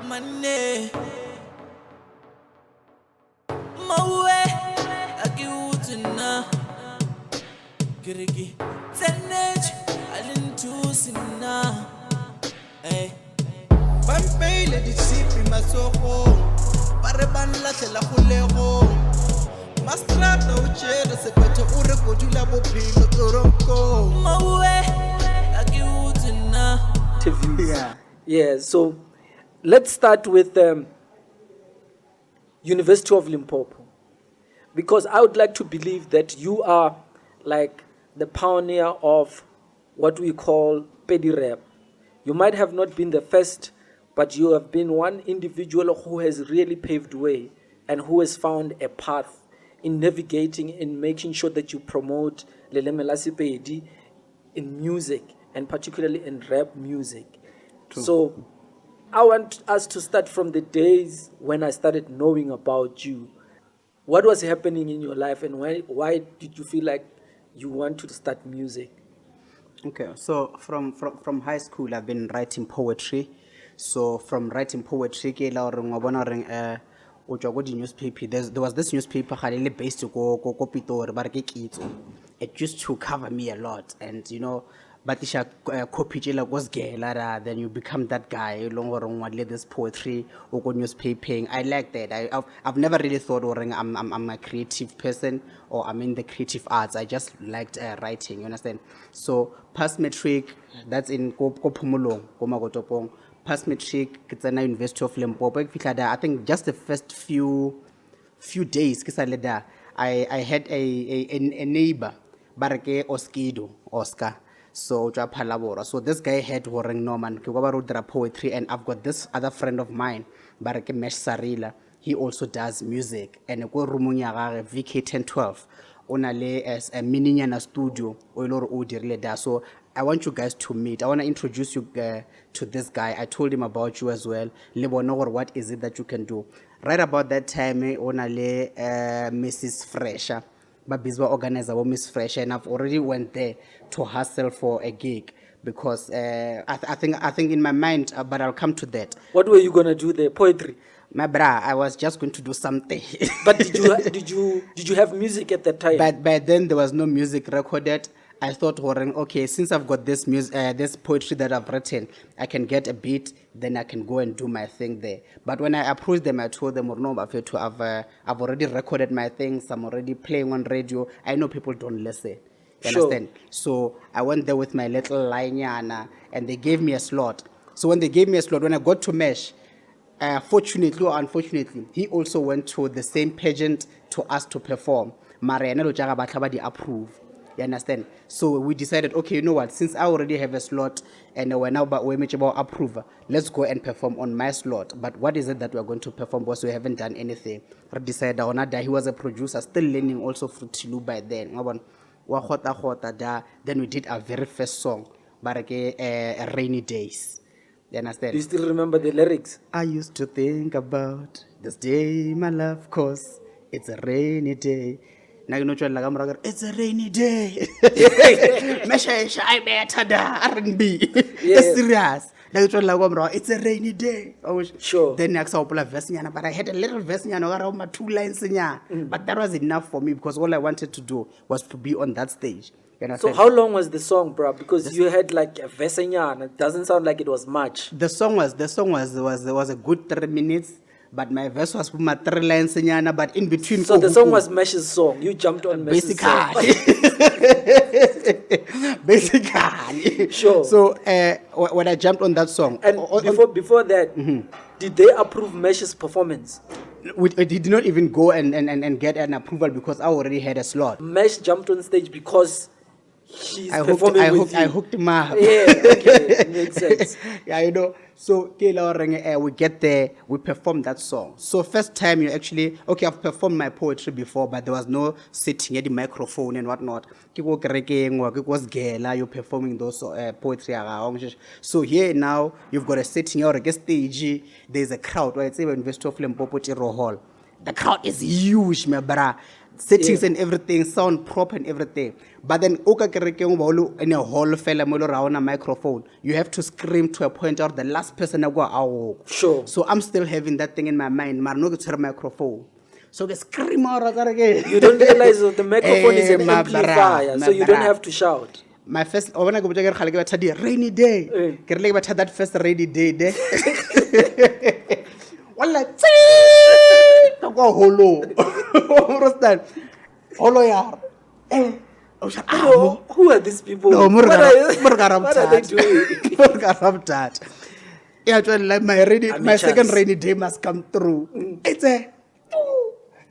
Money. Mawe. Akiutina. Kiriki. Tenage. Alintusina. Hey. Pampele di sipi masoko. Pareban la tela kulego. Mastrata uchera sepeto ure kujula bopilo toronko. Mawe. Akiutina. Yeah. So let's start with University of Limpopo, because I would like to believe that you are like the pioneer of what we call Mopedy rap. You might have not been the first, but you have been one individual who has really paved way and who has found a path in navigating and making sure that you promote Leleme la Mopedy in music, and particularly in rap music. True. So I want us to start from the days when I started knowing about you. What was happening in your life, and why did you feel like you want to start music? Okay, so from high school, I've been writing poetry. So from writing poetry, newspaper. There was this newspaper based to go Pitori, but it used to cover me a lot, and Batisha copy was gay, then you become that guy. This poetry or newspapering. I like that. I've never really thought I'm a creative person or I'm in the creative arts. I just liked writing. You understand? So past metric, that's in Kopumulong, Komagotopong. Past metric, it's a University of Limpopo. I think just the first few days, I had a neighbor, Barake Oscar. So this guy had Warren Norman, poetry, and I've got this other friend of mine, Barake Mesh Sarila. He also does music. And I go Rumunya VK1012. Onale as a mininyana studio. So I want you guys to meet. I want to introduce you to this guy. I told him about you as well. What is it that you can do? Right about that time, onale Mrs. Fresher. But Bizwa organizer Miss Fresh, and I've already went there to hustle for a gig because I think in my mind, but I'll come to that. What were you gonna do there? Poetry? My bra, I was just going to do something. But did you have music at that time? But by then there was no music recorded. I thought, Warren, okay, since I've got this this poetry that I've written, I can get a beat, then I can go and do my thing there. But when I approached them, I told them, no, I've already recorded my things. I'm already playing on radio. I know people don't listen. You understand? So I went there with my little line, and they gave me a slot. So when they gave me a slot, when I got to Mesh, fortunately or unfortunately, he also went to the same pageant to ask to perform. Approve. You understand? So we decided, okay, you know what? Since I already have a slot and we're now about approval, let's go and perform on my slot. But what is it that we're going to perform? Because we haven't done anything. We decided that he was a producer, still learning also from Tilu by then. Then we did our very first song, Rainy Days. You understand? Do you still remember the lyrics? I used to think about this day, my love, cause it's a rainy day. Now you know it's a rainy day. I better da R&B. It's serious. Now you it's a rainy day. Sure. Then next I play verse, but I had a little verse around my 2 lines. But that was enough for me because all I wanted to do was to be on that stage. So how long was the song, bro? Because you had like a verse and it doesn't sound like it was much. The song was a good 3 minutes. But my verse was my 3 lines, but in between. So the song was Mesh's song. You jumped on Mesh's song. Basically. Sure. So when I jumped on that song, and before that, did they approve Mesh's performance? We did not even go and get an approval because I already had a slot. Mesh jumped on stage because he's performing with you. I hooked him up. Yeah, okay, makes sense. Yeah, you know. So we get there, we perform that song. So first time you actually, okay, I've performed my poetry before, but there was no sitting at the microphone and whatnot. You're performing those poetry. So here now, you've got a sitting or a stage, there's a crowd, right? It's even University of Limpopo Hall. The crowd is huge, my brother. settings and everything, sound proper and everything. But then in a hall fella around a microphone, you have to scream to a point or the last person I go out. Sure. So I'm still having that thing in my mind. Man, no get microphone. So they scream out again. You don't realize that the microphone is an amplifier, so you don't have to shout. My first, I want to go to rainy day. Get like that first rainy day there. Wala go holo. Understand? Holo yar. Who are these people? No, what are they doing? Yeah, like my second rainy day must come through. It's a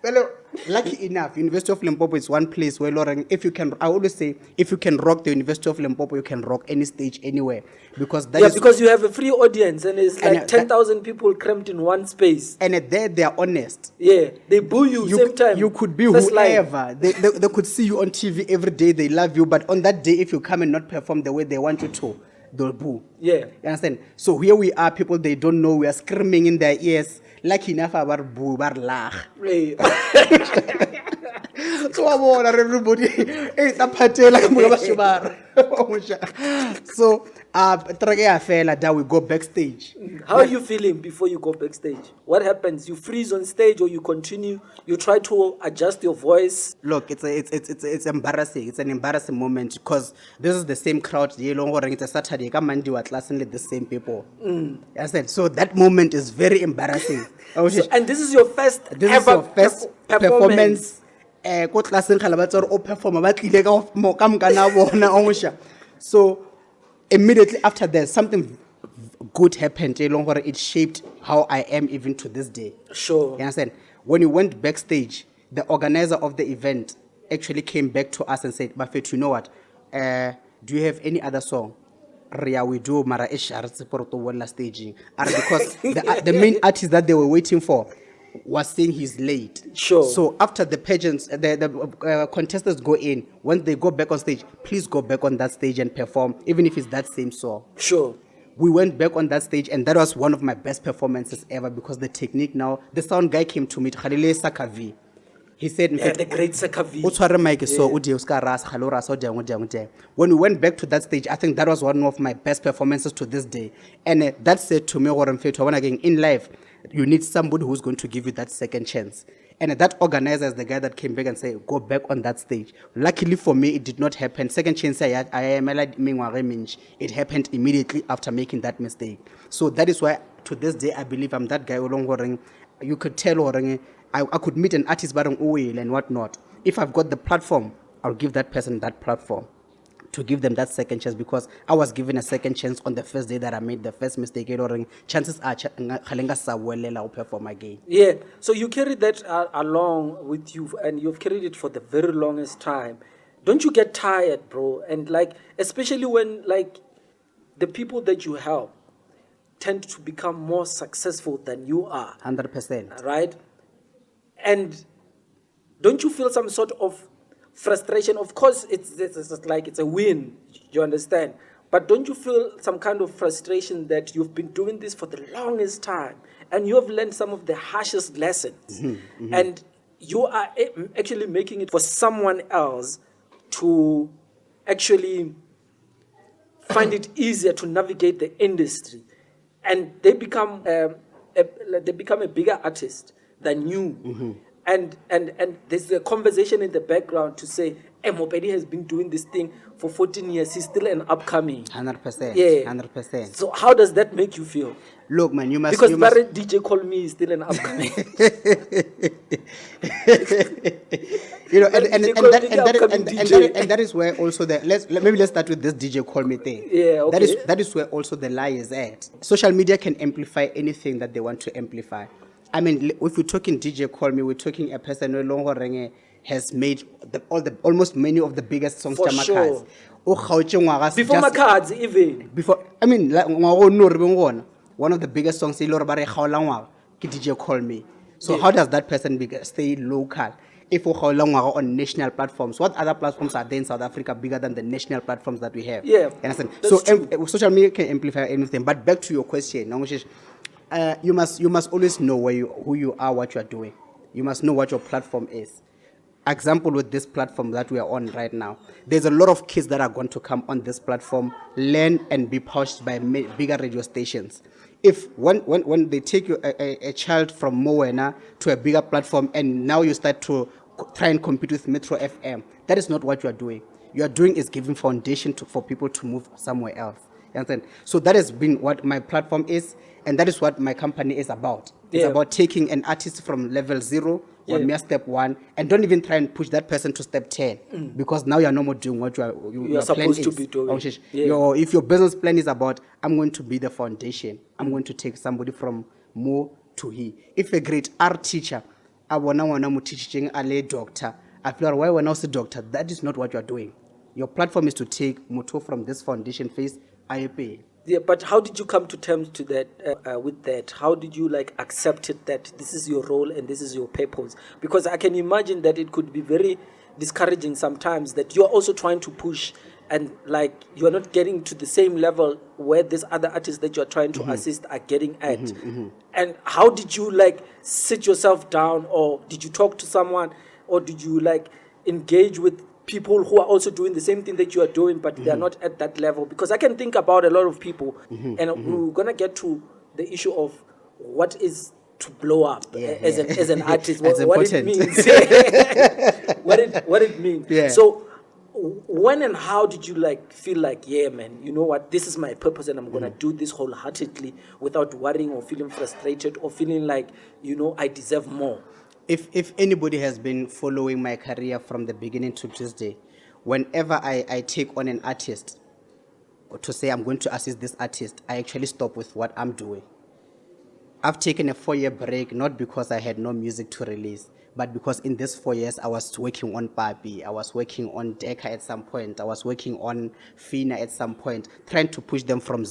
well, lucky enough, University of Limpopo is one place where if you can, I always say, if you can rock the University of Limpopo, you can rock any stage anywhere, because that is because you have a free audience and it's like 10,000 people crammed in one space. And there they are honest. Yeah, they boo you same time. You could be First whoever. They could see you on TV every day. They love you, but on that day, if you come and not perform the way they want you to, they'll boo. Yeah, you understand? So here we are, people they don't know. We are screaming in their ears. Lucky enough, our boo, bar lag. So I want everybody. So that we go backstage. How are you feeling before you go backstage? What happens? You freeze on stage or you continue? You try to adjust your voice? Look, it's embarrassing. It's an embarrassing moment because this is the same crowd. It's a Saturday. Come and do at last and the same people. I said so. That moment is very embarrassing. And this is your first performance. So immediately after that, something good happened. It shaped how I am even to this day. Sure. You understand? When we went backstage, the organizer of the event actually came back to us and said, Buffett, you know what? Do you have any other song? We do mara staging. Because the main artist that they were waiting for was saying he's late. Sure. So after the pageants, the contestants go in. When they go back on stage, please go back on that stage and perform, even if it's that same song. Sure. We went back on that stage, and that was one of my best performances ever because the technique now, the sound guy came to me, Khalile Sakavi. He said, in fact, the great Sakavi. When we went back to that stage, I think that was one of my best performances to this day. And that said to me, again, in life, you need somebody who's going to give you that second chance. And that organizer is the guy that came back and said, go back on that stage. Luckily for me, it did not happen. Second chance, it happened immediately after making that mistake. So that is why, to this day, I believe I'm that guy. You could tell, I could meet an artist and whatnot. If I've got the platform, I'll give that person that platform to give them that second chance, because I was given a second chance on the first day that I made the first mistake. Chances are I'll perform again. Yeah, so you carried that along with you, and you've carried it for the very longest time. Don't you get tired, bro? And especially when the people that you help tend to become more successful than you are. 100%. Right? And don't you feel some sort of frustration? Of course, it's a win, you understand? But don't you feel some kind of frustration that you've been doing this for the longest time and you have learned some of the harshest lessons, and you are actually making it for someone else to actually find it easier to navigate the industry, and they become a bigger artist than you. And there's a conversation in the background to say, Mopedy has been doing this thing for 14 years. He's still an upcoming. 100%. Yeah. 100%. So how does that make you feel? Look, man, you must... Because DJ Call Me is still an upcoming. And that is where also let's start with this DJ Call Me thing. Yeah, okay. That is where also the lie is at. Social media can amplify anything that they want to amplify. I mean, if we're talking DJ Call Me, we're talking a person who has made almost many of the biggest songs. For sure. Before my cards, even. Before, I mean, one of the biggest songs, DJ Call Me. So how does that person stay local? If we on national platforms, what other platforms are there in South Africa bigger than the national platforms that we have? Yeah. Understand? So social media can amplify anything. But back to your question, you must always know who you are, what you are doing. You must know what your platform is. example with this platform that we are on right now, there's a lot of kids that are going to come on this platform, learn and be pushed by bigger radio stations. If when they take you, a child from Moena to a bigger platform, and now you start to try and compete with Metro FM, that is not what you are doing. You are doing is giving foundation for people to move somewhere else. You understand? So that has been what my platform is, and that is what my company is about. It's about taking an artist from level 0 or mere step 1, and don't even try and push that person to step 10, because now you are no more doing what you are supposed to be doing. If your business plan is about, I'm going to be the foundation, I'm going to take somebody from Mo to he. If a great art teacher, I want to teaching a doctor, I feel why when I was a doctor, that is not what you are doing. Your platform is to take Moto from this foundation phase, IAP. Yeah, but how did you come to terms to that with that? How did you like accept it that this is your role and this is your purpose? Because I can imagine that it could be very discouraging sometimes that you're also trying to push and like you're not getting to the same level where these other artists that you're trying to assist are getting at. And how did you like sit yourself down, or did you talk to someone, or did you like engage with people who are also doing the same thing that you are doing, but they are not at that level? Because I can think about a lot of people, and we're gonna get to the issue of what is to blow up as an artist, what it means, what it means. Yeah. So, when and how did you like feel like, yeah, man, you know what, this is my purpose, and I'm gonna do this wholeheartedly without worrying or feeling frustrated or feeling like, you know, I deserve more? If anybody has been following my career from the beginning to this day, whenever I take on an artist to say I'm going to assist this artist, I actually stop with what I'm doing. I've taken a 4-year break, not because I had no music to release, but because in these 4 years I was working on Papi, I was working on Deka at some point, I was working on Fina at some point, trying to push them from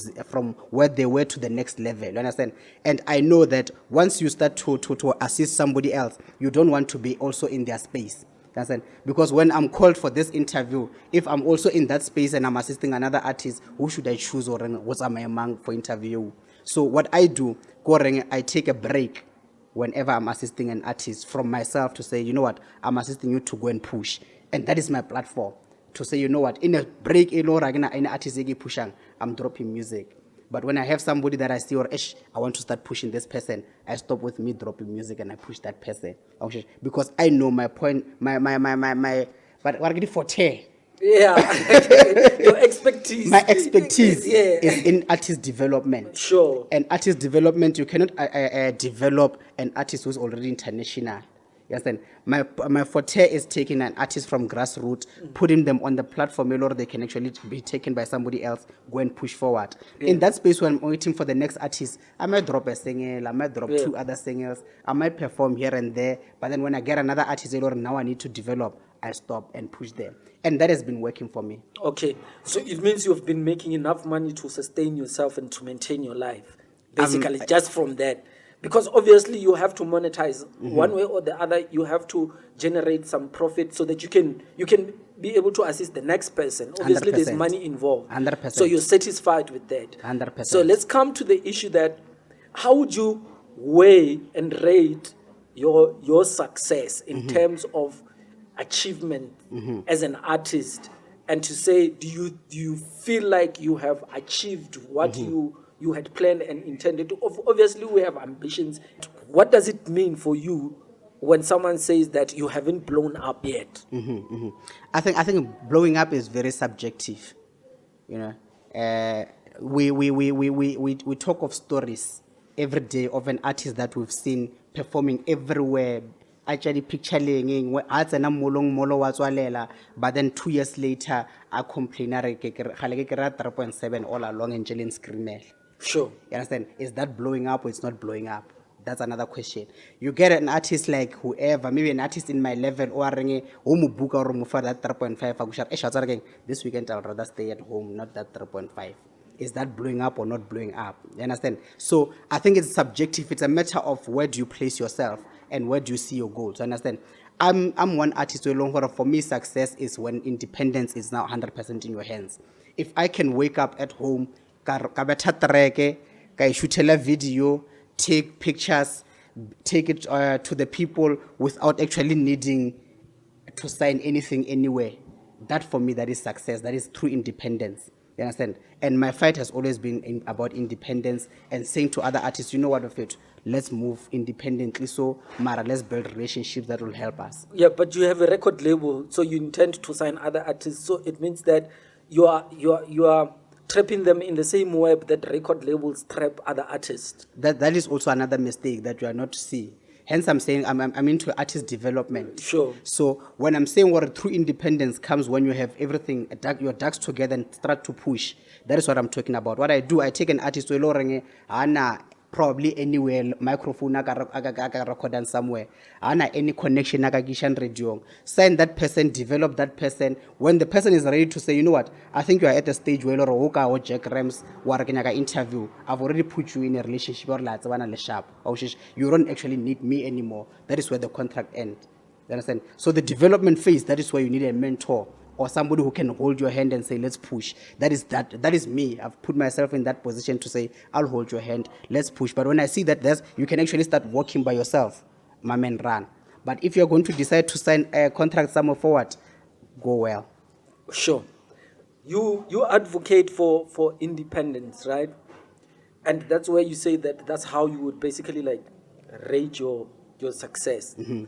where they were to the next level. You understand? And I know that once you start to assist somebody else, you don't want to be also in their space. You understand? Because when I'm called for this interview, if I'm also in that space and I'm assisting another artist, who should I choose, or what's am I among for interview? So what I do, I take a break whenever I'm assisting an artist from myself to say, you know what, I'm assisting you to go and push. And that is my platform. To say, you know what, in a break, in artist pushing, I'm dropping music. But when I have somebody that I see, or I want to start pushing this person, I stop with me dropping music and I push that person. Because I know my point, but what I get for tear. Yeah, your expertise. My expertise is in artist development. Sure. And artist development, you cannot develop an artist who's already international. You understand? My forte is taking an artist from grassroots, putting them on the platform, or they can actually be taken by somebody else, go and push forward. In that space, when I'm waiting for the next artist, I might drop a single, I might drop 2 other singles, I might perform here and there, but then when I get another artist, now I need to develop, I stop and push them. And that has been working for me. Okay, so it means you've been making enough money to sustain yourself and to maintain your life, basically, just from that. Because obviously you have to monetize one way or the other. You have to generate some profit so that you can be able to assist the next person. Obviously, 100%. There's money involved. 100%. So you're satisfied with that. 100%. So let's come to the issue that how would you weigh and rate your success in terms of achievement as an artist, and to say, do you feel like you have achieved what you had planned and intended to? Obviously, we have ambitions. What does it mean for you when someone says that you haven't blown up yet? I think blowing up is very subjective. You know, we talk of stories every day of an artist that we've seen performing everywhere, actually picturing but then 2 years later I complain 3.7 all along and Jalen Screamel. Sure. You understand? Is that blowing up or it's not blowing up? That's another question. You get an artist like whoever, maybe an artist in my level, or book or for that 3.5. This weekend I'll rather stay at home, not that 3.5. Is that blowing up or not blowing up? You understand? So I think it's subjective. It's a matter of where do you place yourself and where do you see your goals. Understand? I'm one artist who, for me, success is when independence is now 100% in your hands. If I can wake up at home, shoot a video, take pictures, take it to the people without actually needing to sign anything anywhere. That for me, that is success. That is true independence. You understand? And my fight has always been about independence and saying to other artists, you know what, of it, let's move independently. So, Mara, let's build relationships that will help us. Yeah, but you have a record label, so you intend to sign other artists. So it means that you are trapping them in the same web that record labels trap other artists. That is also another mistake that you are not seeing. Hence, I'm saying I'm into artist development. Sure. So when I'm saying what true independence comes when you have everything, your ducks together and start to push. That is what I'm talking about. What I do, I take an artist to Ana probably anywhere microphone aga record and somewhere. Ana any connection aga gishan radio. Sign that person, develop that person. When the person is ready to say, you know what, I think you are at a stage where or Jack Rams interview. I've already put you in a relationship or you don't actually need me anymore. That is where the contract ends. You understand? So the development phase, that is where you need a mentor or somebody who can hold your hand and say, let's push. That is me. I've put myself in that position to say, I'll hold your hand, let's push. But when I see that you can actually start working by yourself, my man, run. But if you're going to decide to sign a contract somewhere forward, go well. Sure. You advocate for independence, right? And that's where you say that's how you would basically like rate your success. Mm-hmm.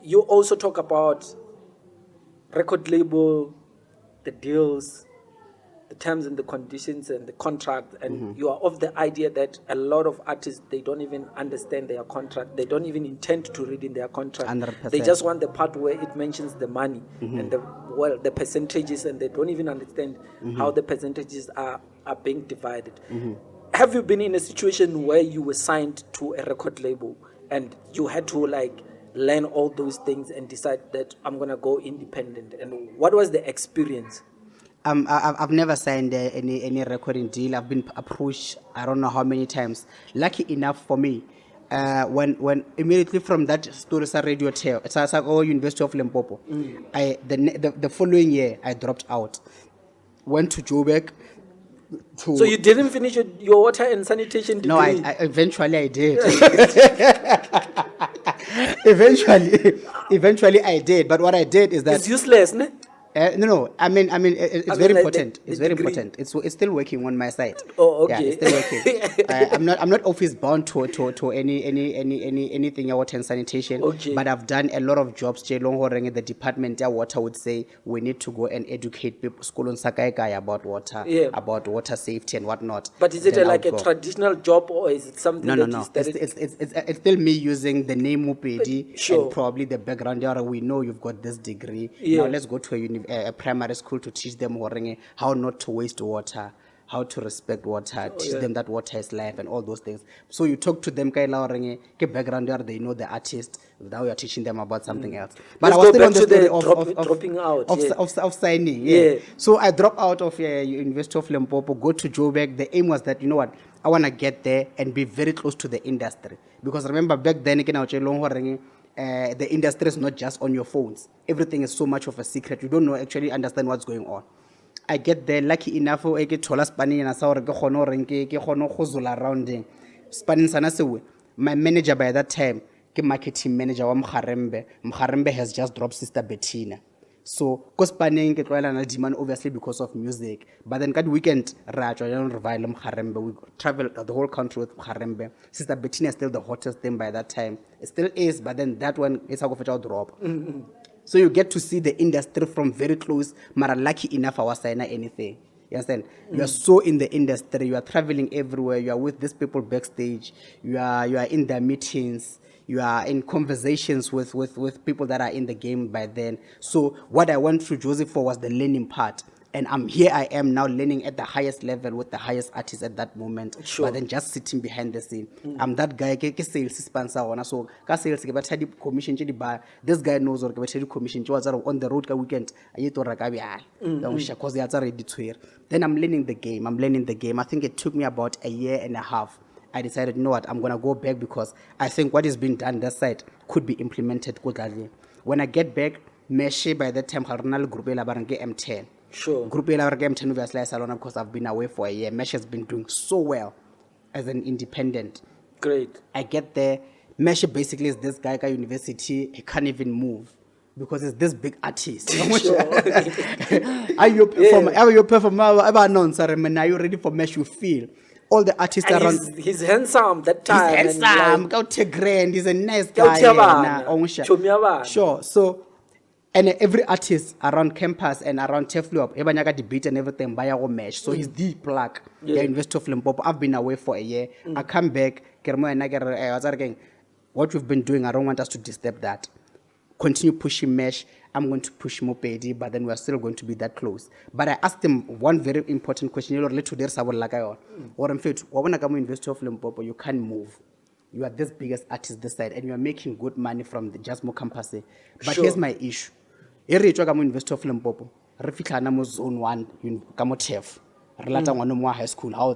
You also talk about record label, the deals, the terms and the conditions and the contract, and you are of the idea that a lot of artists, they don't even understand their contract, they don't even intend to read in their contract. 100%. They just want the part where it mentions the money and the percentages, and they don't even understand how the percentages are being divided. Have you been in a situation where you were signed to a record label and you had to like learn all those things and decide that I'm gonna go independent? And what was the experience? I've never signed any recording deal. I've been approached I don't know how many times. Lucky enough for me, when immediately from that Storisa radio tail, it's like University of Limpopo. The following year I dropped out, went to Joburg. So you didn't finish your water and sanitation degree? No, I eventually I did. Eventually I did. But what I did is that it's useless, ne? No. I mean, it's very important. It's very important. It's still working on my side. Oh, okay. Yeah, it's still working. I'm not office bound to anything water and sanitation. Okay. But I've done a lot of jobs. The department of water would say we need to go and educate people school on Sakai about water, about water safety and whatnot. But is it like a traditional job, or is it something No. you studied? It's still me using the name Mopedy Sure. and probably the background. We know you've got this degree. Yeah. Now let's go to a primary school to teach them how not to waste water, how to respect water, teach them that water is life and all those things. So you talk to them, background, they know the artist. Now you're teaching them about something else. But Let's I was go still back on the to the story dropping out, of signing. Yeah. So I dropped out of University of Limpopo, go to Joburg. The aim was that, you know what, I want to get there and be very close to the industry. Because remember back then, the industry is not just on your phones. Everything is so much of a secret. You don't actually understand what's going on. I get there, lucky enough, I get tola Spanish and I saw around Spanish. My manager by that time, the marketing manager, Mkharembe has just dropped Sister Bettina. So, because Spanish demand obviously because of music. But then that weekend, we traveled the whole country with Mkharembe. Sister Bettina is still the hottest thing by that time. It still is, but then that one is a drop. So you get to see the industry from very close. Mara lucky enough I was signing anything. You understand? You are so in the industry. You are traveling everywhere. You are with these people backstage. You are in their meetings. You are in conversations with people that are in the game by then. So what I went through Joseph for was the learning part. And I am now learning at the highest level with the highest artists at that moment. Sure. But then just sitting behind the scene. I'm that guy, sales sponsor. So, sales, commission, this guy knows or commission on the road weekend. Then I'm learning the game. I think it took me about a year and a half. I decided, you know what, I'm going to go back because I think what is being done that side could be implemented. When I get back, Meshe by that time, group M10. Sure. Group M10 obviously Salona because I've been away for a year. Mesh has been doing so well as an independent. Great. I get there, Mesh basically is this guy at university, he can't even move because it's this big artist. Are you performer? Are you ready for Mesh? You feel all the artists And around. he's handsome that time. He's handsome, go take grand, he's a nice guy. Sure. So, and every artist around campus and around Teflop, everybody got the beat and everything by our mesh. So he's the plug. Yeah, University of Limpopo. I've been away for a year. I come back. What we've been doing, I don't want us to disturb that. Continue pushing mesh. I'm going to push Mopedy, but then we're still going to be that close. But I asked him one very important question. Or in fact, University of Limpopo, you can't move. You are this biggest artist this side, and you are making good money from the Jasmo campus. But here's my issue. University of Limpopo, zone 1, TEF, high school, how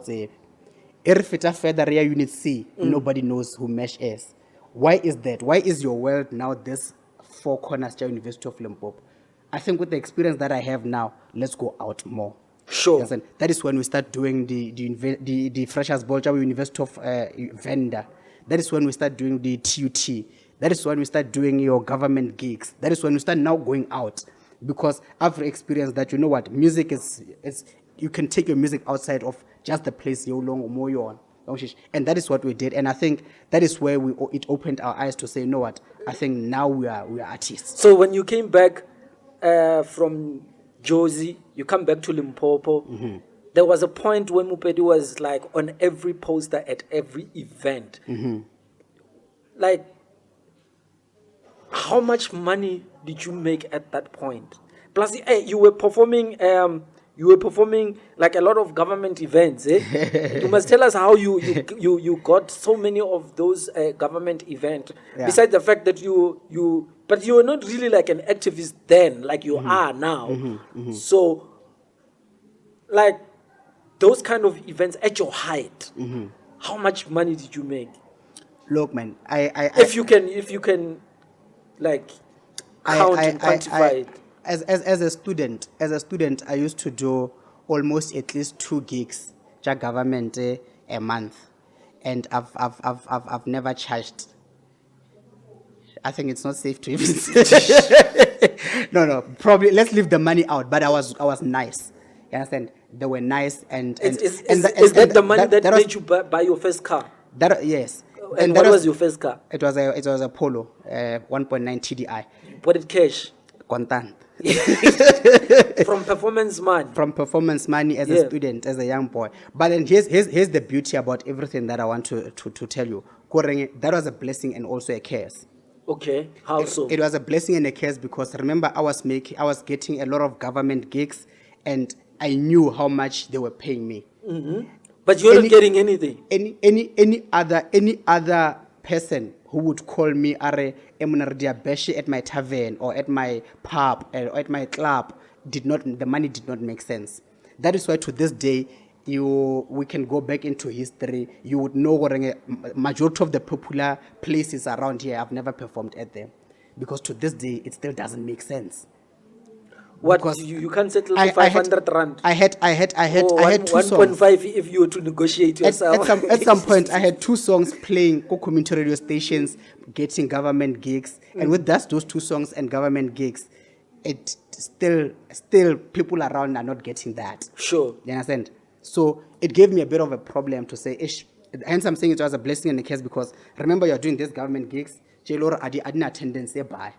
it's further unit C, nobody knows who Mesh is. Why is that? Why is your world now this four corners to University of Limpopo? I think with the experience that I have now, let's go out more. Sure. Yes, and that is when we start doing the Freshers Ball, University of Venda. That is when we start doing the TUT. That is when we start doing your government gigs. That is when we start now going out. Because I've experienced that, you know what, music is you can take your music outside of just the place you're long or more you're on. And that is what we did. And I think that is where it opened our eyes to say, you know what, I think now we are artists. So when you came back from Jozi, you come back to Limpopo, there was a point when Mopedy was like on every poster at every event. Like, how much money did you make at that point? Plus, you were performing like a lot of government events. You must tell us how you got so many of those government events. Yeah. Besides the fact that but you were not really like an activist then, like you are now. So, like those kind of events at your height, how much money did you make? Look, man, if you can, like count and quantify it. As a student, I used to do almost at least 2 gigs, government a month, and I've never charged. I think it's not safe to even say. No, probably let's leave the money out. But I was nice. You understand? They were nice, and is that the money that made you buy your first car? Yes. And what was your first car? It was a Polo, 1.9 TDI. You bought it cash? Contant. From performance money. From performance money as a student, as a young boy. But then here's the beauty about everything that I want to tell you. That was a blessing and also a curse. Okay, how so? It was a blessing and a curse because remember I was getting a lot of government gigs, and I knew how much they were paying me. But you're not getting anything. Any other person who would call me at my tavern or at my pub or at my club, the money did not make sense. That is why to this day, we can go back into history. You would know what a majority of the popular places around here, I've never performed at them. Because to this day, it still doesn't make sense. What, you can't settle for 500 rand? I had 2 songs. 1.5 if you were to negotiate yourself. At some point, I had 2 songs playing community radio stations, getting government gigs. And with those 2 songs and government gigs, it still people around are not getting that. Sure. You understand? So it gave me a bit of a problem to say, hence I'm saying it was a blessing in the case because remember you're doing these government gigs, I didn't attendance by.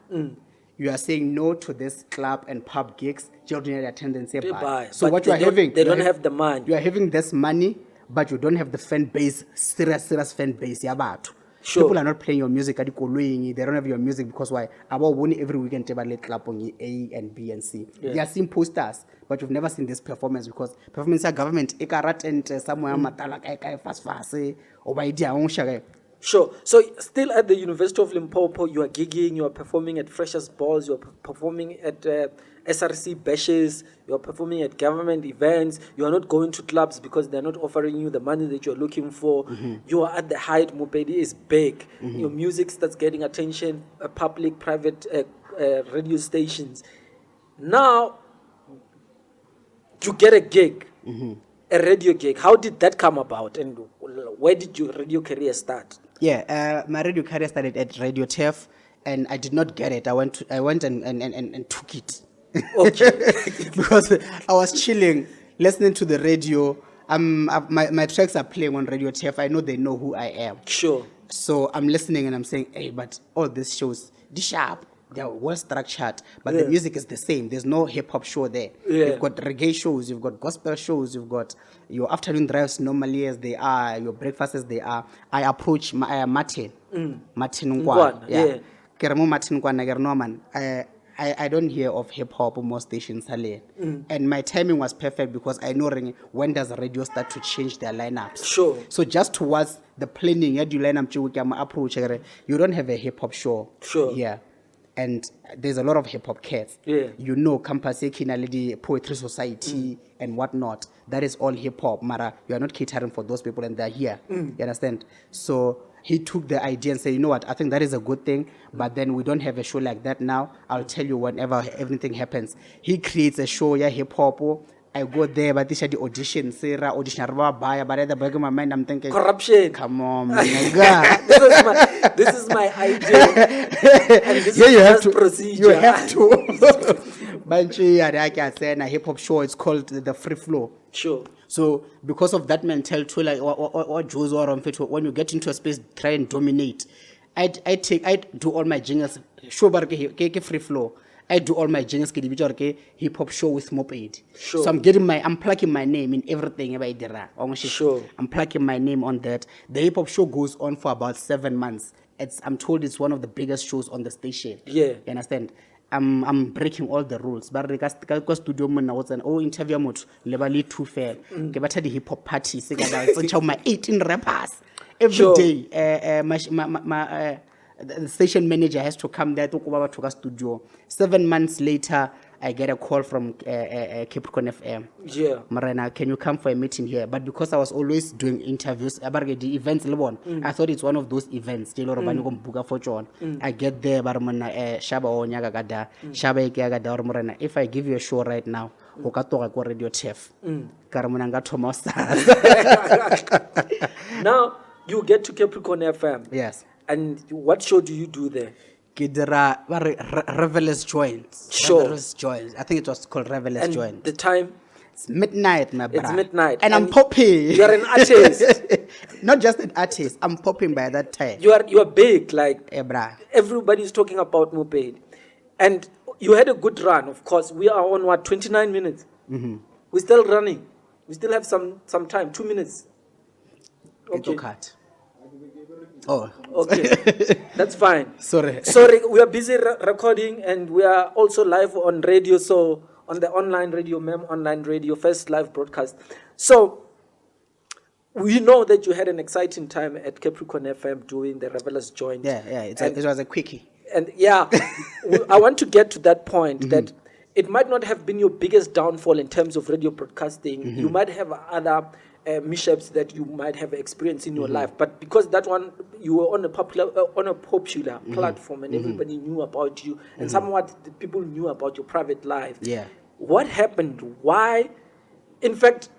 You are saying no to this club and pub gigs, ordinary attendance by. So but what you are having, they don't have the money. You are having this money, but you don't have the fan base, serious fan base. Sure. People are not playing your music. They don't have your music because why? About one every weekend, they let club on A and B and C. They are seeing posters, but you've never seen this performance because performance are government. And somewhere fast or by idea. Sure. So still at the University of Limpopo, you are gigging, you are performing at Freshers Balls, you are performing at SRC bashes, you are performing at government events, you are not going to clubs because they're not offering you the money that you're looking for. You are at the height, Mopedy is big. Your music starts getting attention, public, private radio stations. Now, you get a gig, a radio gig. How did that come about and where did your radio career start? Yeah, my radio career started at Radio TEF, and I did not get it. I went and took it. Okay. Because I was chilling, listening to the radio. My tracks are playing on Radio TEF. I know they know who I am. Sure. So I'm listening and I'm saying, hey, but all these shows, they're sharp. They're well structured, but Yeah. the music is the same. There's no hip hop show there. Yeah. You've got reggae shows, you've got gospel shows, you've got your afternoon drives normally as they are, your breakfasts as they are. I approach Martin Nkwana, Nkwana. yeah. Ke re mo Martin Nkwana, ke re no man, I don't hear of hip hop or more stations. And my timing was perfect because I know when does radio start to change their lineups. Sure. So just towards the planning, you line up approach, you don't have a hip hop show. Sure. Yeah. And there's a lot of hip hop cats. Yeah. You know, Campus Kinalidi, Poetry Society, and whatnot. That is all hip hop. Mara, you are not catering for those people, and they're here. You understand? So he took the idea and said, you know what, I think that is a good thing, but then we don't have a show like that now. I'll tell you whenever everything happens. He creates a show, yeah, hip hop. I go there, but this is the audition. Sarah audition, but at the back of my mind, I'm thinking, Corruption. come on, my God. This is my idea. And this Yeah, is you have just to. procedure. You have to. Banchi, I said, a hip hop show. It's called the Free Flow. Sure. So because of that mentality, like what Joe's or when you get into a space, try and dominate. I do all my jingles. Show ke Free Flow. I do all my jingles. Ke hip hop show with Mopedy. Sure. So I'm plugging my name in everything. Sure. I'm plugging my name on that. The hip hop show goes on for about 7 months. I'm told it's one of the biggest shows on the station. Yeah. You understand? I'm breaking all the rules. But ka studio mona was an interview mot lebali too fair. Ke batha di hip hop party se ka ba tsentsa my 18 rappers every Sure. day. The station manager has to come there to go to studio. 7 months later, I get a call from Capricorn FM. Yeah. Marina, can you come for a meeting here? But because I was always doing interviews about the events, I thought it's one of those events. I get there, but if I give you a show right now, Radio TEF. Now you get to Capricorn FM. Yes. And what show do you do there? Revelers Joints. Sure. Revelers Joints. I think it was called Revelers And Joints. the time? It's midnight, my brother. It's midnight. And I'm popping. You're an artist. Not just an artist. I'm popping by that time. You are big. Like Bruh. everybody's talking about Mopedy. And you had a good run, of course. We are on 29 minutes. We're still running. We still have some time, 2 minutes. Okay. Cut. Oh. Okay. That's fine. Sorry. We are busy recording, and we are also live on radio, so on the online radio, online radio, first live broadcast. So we know that you had an exciting time at Capricorn FM doing the Revelers Joint. Yeah. It was a quickie. And yeah, I want to get to that point that it might not have been your biggest downfall in terms of radio broadcasting. You might have other mishaps that you might have experienced in your life, but because that one you were on a popular platform and everybody knew about you, and somewhat the people knew about your private life. Yeah. What happened? Why? In fact,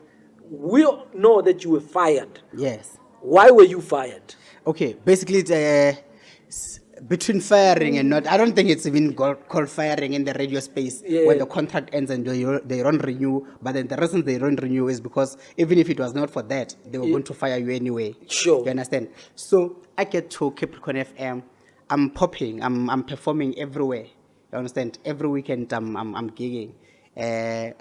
we all know that you were fired. Yes. Why were you fired? Okay. Basically, it's between firing and not. I don't think it's even called firing in the radio space when the contract ends and they don't renew. But then the reason they don't renew is because even if it was not for that, they were going to fire you anyway. Sure. You understand? So I get to Capricorn FM. I'm popping. I'm performing everywhere. You understand? Every weekend I'm gigging.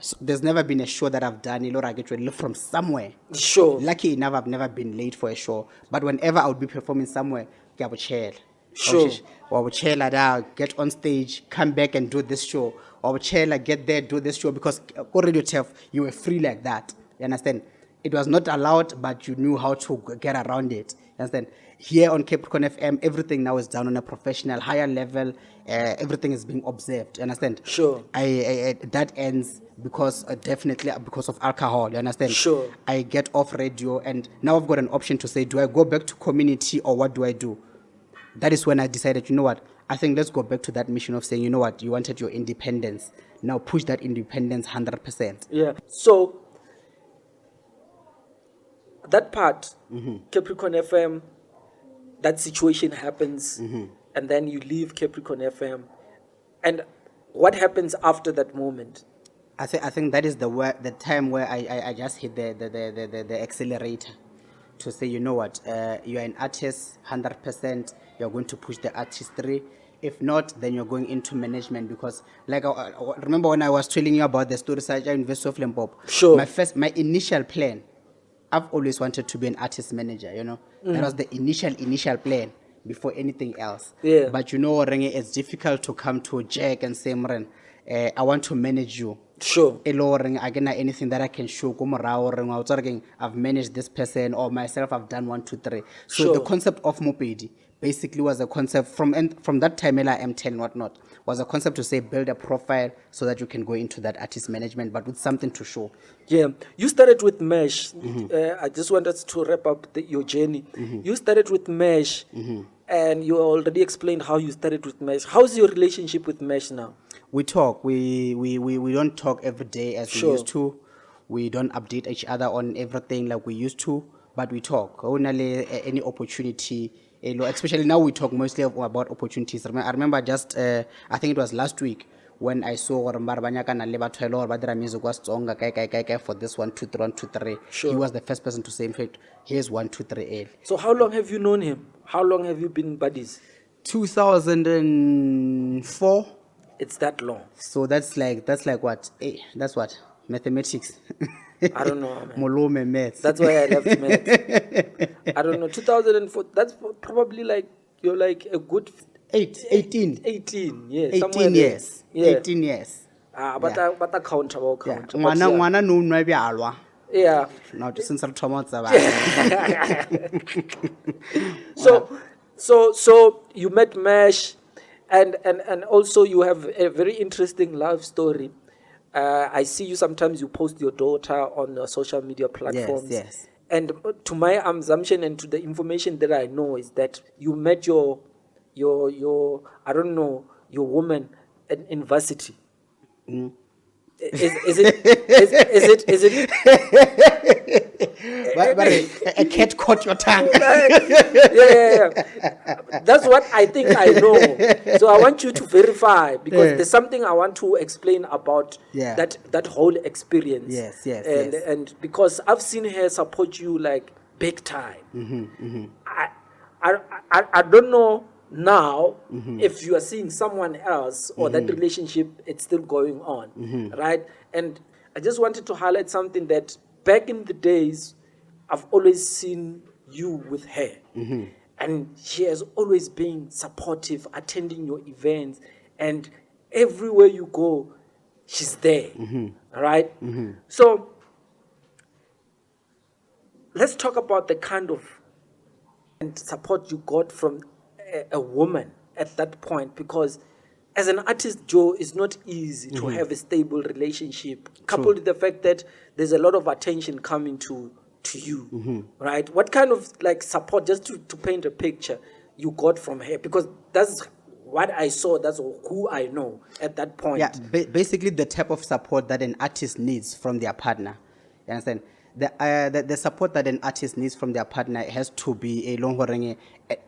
So there's never been a show that I've done I get ready from somewhere. Sure. Lucky enough, I've never been late for a show. But whenever I would be performing somewhere, I would chill. Sure. I would chill like that, get on stage, come back and do this show. I would chill like get there, do this show because Radio TEF, you were free like that. You understand? It was not allowed, but you knew how to get around it. You understand? Here on Capricorn FM, everything now is done on a professional, higher level. Everything is being observed. You understand? Sure. I that ends because definitely because of alcohol. You understand? Sure. I get off radio, and now I've got an option to say, do I go back to community or what do I do? That is when I decided, you know what? I think let's go back to that mission of saying, you know what? You wanted your independence. Now push that independence 100%. Yeah. So that part, Capricorn FM, that situation happens, and then you leave Capricorn FM, and what happens after that moment? I think that is the time where I just hit the accelerator to say, you know what, you're an artist 100%. You're going to push the artistry. If not, then you're going into management, because like I remember when I was telling you about the story side University of Limpopo. Sure. My initial plan, I've always wanted to be an artist manager. That was the initial plan before anything else. Yeah. But it's difficult to come to Jack and say, Mren, I want to manage you. Sure. Again, anything that I can show, I've managed this person, or myself, I've done 1, 2, 3. So Sure. the concept of Mopedy basically was a concept from that time, M10 and whatnot, was a concept to say build a profile so that you can go into that artist management, but with something to show. Yeah, you started with Mesh. I just wanted to wrap up your journey. You started with Mesh, and you already explained how you started with Mesh. How's your relationship with Mesh now? We talk. We don't talk every day as Sure. we used to. We don't update each other on everything like we used to, but we talk. Only any opportunity, especially now we talk mostly about opportunities. I remember just, I think it was last week, when I saw music was for this 1, 2, 3, 1, 2, 3. Sure. He was the first person to say, in fact, here's 1, 2, 3 L. So how long have you known him? How long have you been buddies? 2004. It's that long. So that's like what? That's what? Mathematics. I don't know, man. Molome maths. That's why I left maths. I don't know. 2004. That's probably like you're like a good 18. 18. Yeah. 18 years. Yeah. 18 years. But I count about Yeah. count. But Ngwana no nwa byalwa. yeah. Now since re thoma tsa ba. So you met Mesh, and also you have a very interesting love story. I see you sometimes you post your daughter on social media platforms. Yes. And to my assumption and to the information that I know is that you met your I don't know, your woman in varsity. Is it But a cat caught your tongue. yeah. That's what I think I know. So I want you to verify, because there's something I want to explain about that whole experience. Yes. And because I've seen her support you like big time. I don't know now if you are seeing someone else or that relationship, it's still going on, right? And I just wanted to highlight something that back in the days, I've always seen you with her. And she has always been supportive, attending your events, and everywhere you go, she's there, right? So let's talk about the kind of support you got from a woman at that point, because as an artist, Joe, it's not easy to have a stable relationship, coupled with the fact that there's a lot of attention coming to you, right? What kind of like support, just to paint a picture, you got from her? Because that's what I saw, that's who I know at that point. Yeah, basically the type of support that an artist needs from their partner. You understand? The support that an artist needs from their partner has to be a long horeng.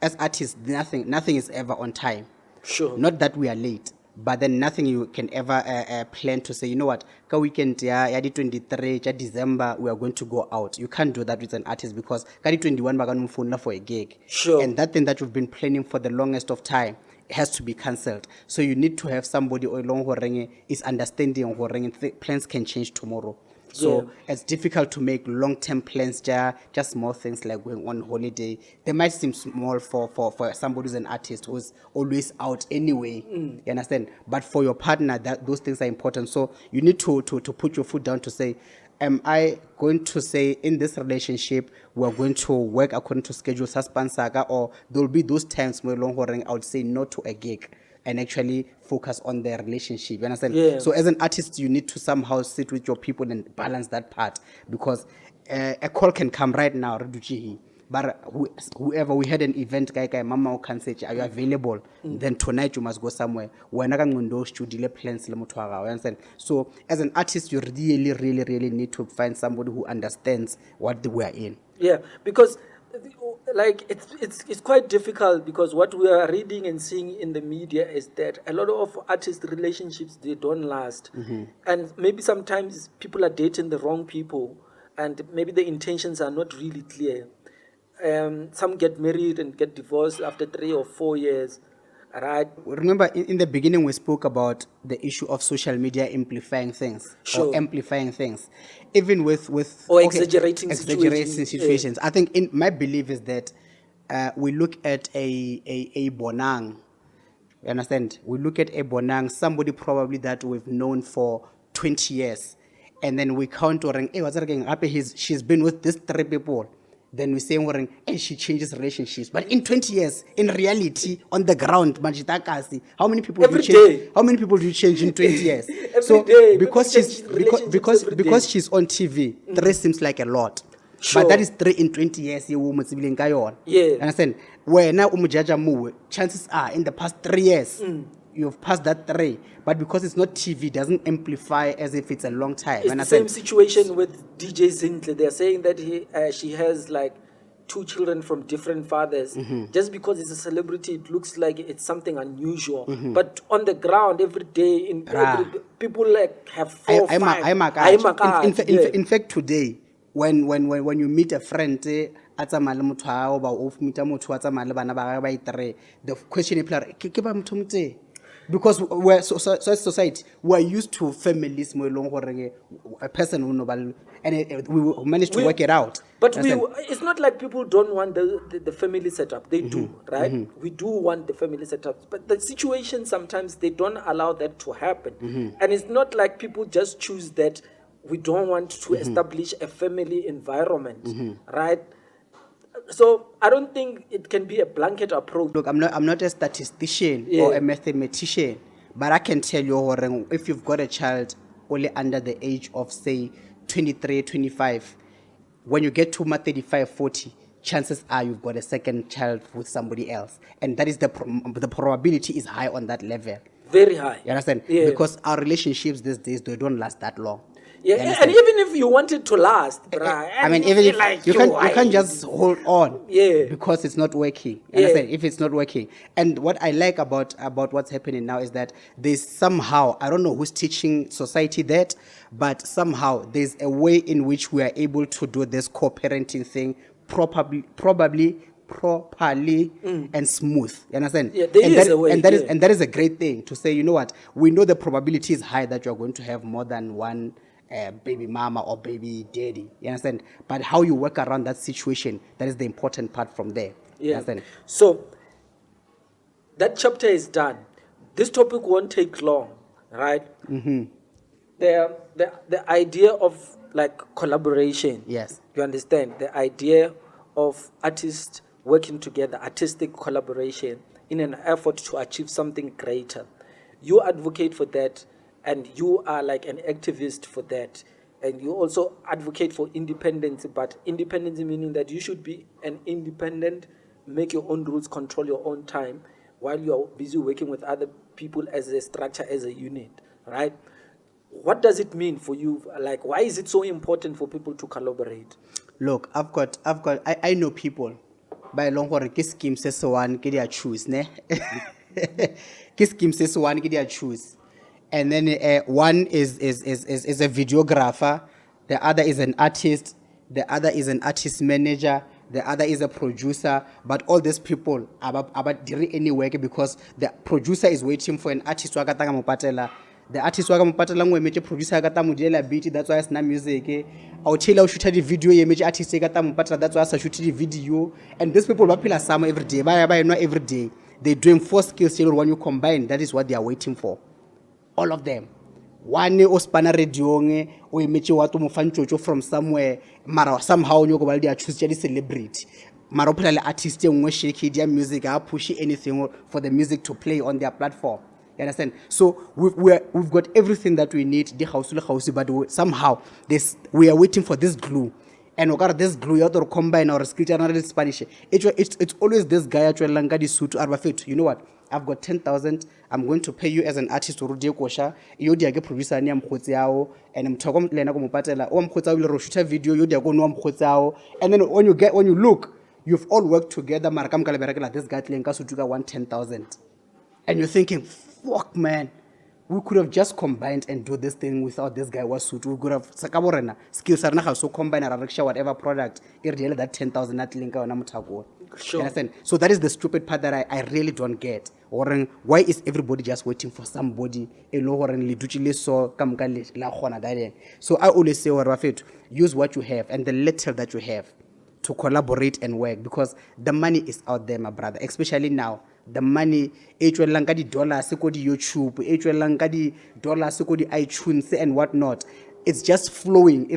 As artists, nothing is ever on time. Sure. Not that we are late, but then nothing you can ever plan to say, you know what, ka weekend ya di 23 December we are going to go out. You can't do that with an artist, because ka di 21 ba ka phone for a gig. Sure. And that thing that you've been planning for the longest of time has to be cancelled. So you need to have somebody or long horeng is understanding horeng plans can change tomorrow. So it's difficult to make long-term plans, just small things like going on holiday. They might seem small for somebody who's an artist who's always out anyway. You understand? But for your partner, those things are important. So you need to put your foot down to say, am I going to say in this relationship we're going to work according to schedule, saga, or there will be those times where I would say no to a gig and actually focus on their relationship. You understand? Yeah. So as an artist, you need to somehow sit with your people and balance that part, because a call can come right now, but whoever, we had an event, mama can say, are you available? Then tonight you must go somewhere. We're not going to delay plans. You understand? So as an artist, you really need to find somebody who understands what we are in. Yeah, because like it's quite difficult because what we are reading and seeing in the media is that a lot of artist relationships, they don't last, and maybe sometimes people are dating the wrong people, and maybe the intentions are not really clear. Some get married and get divorced after 3 or 4 years, right? Remember, in the beginning, we spoke about the issue of social media amplifying things, Sure. or amplifying things, even with Or exaggerating situations. I think in my belief is that we look at a bonang. You understand? We look at a bonang, somebody probably that we've known for 20 years, and then we count or she's been with these 3 people. Then we say, hey, she changes relationships. But in 20 years, in reality, on the ground, how many people Every do you change? day. How many people do you change in 20 years? Every day, because people she's change relationships every day. she's on TV, 3 seems like a lot. Sure. But that is 3 in 20 years. You understand? Where now chances are in the past 3 years, you've passed that 3. But because it's not TV, it doesn't amplify as if it's a long time. It's the same situation with DJ Zintle. They're saying that she has like 2 children from different fathers. Just because it's a celebrity, it looks like it's something unusual. But on the ground, every day, people like have 4 or 5. In fact, today, when you meet a friend, the question is, because we're so society, we're used to families, a person will know, and we managed to work it out. But it's not like people don't want the family setup. They do, right? We do want the family setup. But the situation, sometimes they don't allow that to happen. And it's not like people just choose that we don't want to establish a family environment, right? So I don't think it can be a blanket approach. Look, I'm not a statistician or a mathematician, but I can tell you, if you've got a child only under the age of, say, 23, 25, when you get to 35, 40, chances are you've got a second child with somebody else. And that is the probability is high on that level. Very high. You understand? Yeah. Because our relationships these days, they don't last that long. Yeah, and even if you want it to last, I mean, even if like you can't just hold on, because it's not working. You understand? If it's not working, and what I like about what's happening now is that there's somehow, I don't know who's teaching society that, but somehow there's a way in which we are able to do this co-parenting thing properly and smooth. You understand? Yeah, there is a way. And that is a great thing to say. You know what? We know the probability is high that you're going to have more than one baby mama or baby daddy. You understand? But how you work around that situation, that is the important part from there. Yeah. You understand? So that chapter is done. This topic won't take long, right? The idea of like collaboration. Yes. You understand? The idea of artists working together, artistic collaboration in an effort to achieve something greater. You advocate for that, and you are like an activist for that. And you also advocate for independence, but independence meaning that you should be an independent, make your own rules, control your own time, while you are busy working with other people as a structure, as a unit, right? What does it mean for you? Like, why is it so important for people to collaborate? Look, I know people. By long for a scheme says one, get their choose, ne? Scheme says one, get their choose. And then one is a videographer, the other is an artist, the other is an artist manager, the other is a producer. But all these people are about doing any work because the producer is waiting for an artist. The artist waka mopatela ngwe metse producer ka ta modela beat, that's why it's na music. I'll tell you shoot the video ye metse artist ka ta mopatela, that's why I shoot the video. And these people ba phela some every day, ba not every day. They're doing 4 skills when you combine, that is what they are waiting for. All of them. One o spana radio nge o imetse wa to mo fantshotsho from somewhere, mara somehow you go ba dia choose the celebrity. Mara phela le artist engwe shake their music, a push anything for the music to play on their platform. You understand? So we've got everything that we need, but somehow we are waiting for this glue. And we got this glue, you have to combine our scripture and Spanish. It's always this guy at Langadi suit or fit. You know what? I've got 10,000. I'm going to pay you as an artist to Rudia Kosha. You dia producer ni amkhotsiao, and I'm talking lena ko mopatela. O amkhotsa will shoot a video, you dia go no amkhotsiao. And then when you look, you've all worked together, mara ka moka le berekela this guy tleng ka sutu ka 110,000. And you're thinking, fuck man, we could have just combined and do this thing without this guy was suit. We could have skills are so combine and whatever product that 10,000 at link on Namutako. Sure. You understand? So that is the stupid part that I really don't get. Or why is everybody just waiting for somebody? So I always say, use what you have and the little that you have to collaborate and work, because the money is out there, my brother, especially now. The money, dollars, YouTube, dollars, iTunes, and whatnot. It's just flowing.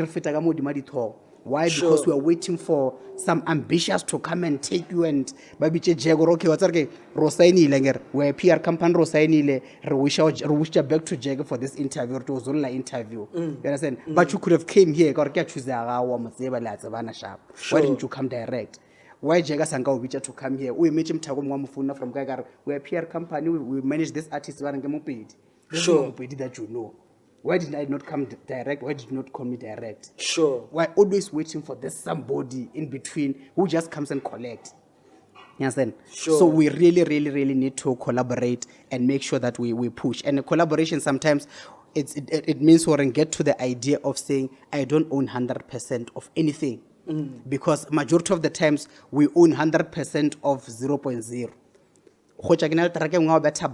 Why? Sure. Because we are waiting for some ambitious to come and take you and baby okay, what's okay? Rosaini langer, we're PR company Rosaini le wish back to Jago for this interview to Zola interview. You understand? But you could have came here, got get you Why didn't you come direct? Why Jaga Sanga Wicha to come here? We met him Tagum from Gagar. We're a PR company, we manage this artist Mopedy. Sure. Mopedy that you know. Why did I not come direct? Why did you not call me direct? Sure. Why always waiting for this somebody in between who just comes and collects? You understand? Sure. So we really need to collaborate and make sure that we push. And the collaboration sometimes it means we can get to the idea of saying I don't own 100% of anything. Because majority of the times we own 100% of 0.0.